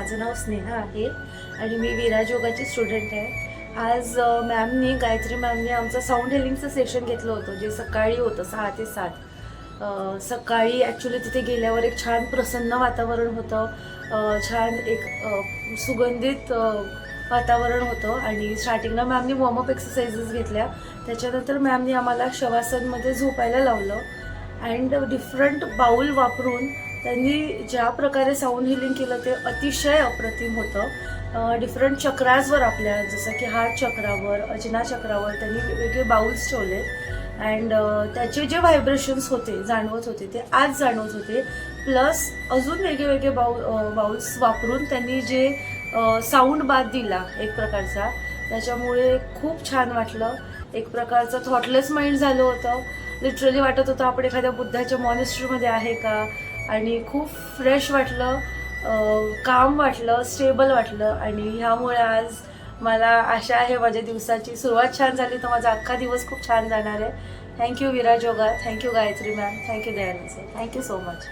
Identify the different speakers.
Speaker 1: माझं नाव स्नेहा आहे आणि मी विराज योगाची स्टुडंट आहे. आज मॅमनी गायत्री मॅमनी आमचं साऊंड हिलिंगचं सेशन घेतलं होतं, जे सकाळी होतं 6 ते 7. सकाळी ॲक्च्युली तिथे गेल्यावर एक छान प्रसन्न वातावरण होतं, छान एक सुगंधित वातावरण होतं. आणि स्टार्टिंगला मॅमनी वॉर्मअप एक्सरसाइजेस घेतल्या. त्याच्यानंतर मॅमनी आम्हाला शवासनमध्ये झोपायला लावलं अँड डिफरंट बाऊल वापरून त्यांनी ज्या प्रकारे साऊंड हिलिंग केलं ते अतिशय अप्रतिम होतं. डिफरंट चक्रासवर आपल्या, जसं की हार्ट चक्रावर, अजना चक्रावर त्यांनी वेगवेगळे बाउल्स ठेवले अँड त्याचे जे व्हायब्रेशन्स होते जाणवत होते ते आज जाणवत होते. प्लस अजून वेगळे बाउल्स वापरून त्यांनी जे साऊंड बाथ दिला एक प्रकारचा, त्याच्यामुळे खूप छान वाटलं. एक प्रकारचं थॉटलेस माइंड झालं होतं. लिटरली वाटत होतं आपण एखाद्या बुद्धाच्या मॉनेस्ट्रीमध्ये आहे का. आणि खूप फ्रेश वाटलं, काम वाटलं, स्टेबल वाटलं. आणि ह्यामुळे आज मला आशा आहे माझ्या दिवसाची सुरुवात छान झाली तर माझा अख्खा दिवस खूप छान जाणार आहे. Thank you Viraj yoga, thank you Gayatri ma'am, thank you Dayanand sir, thank you so much.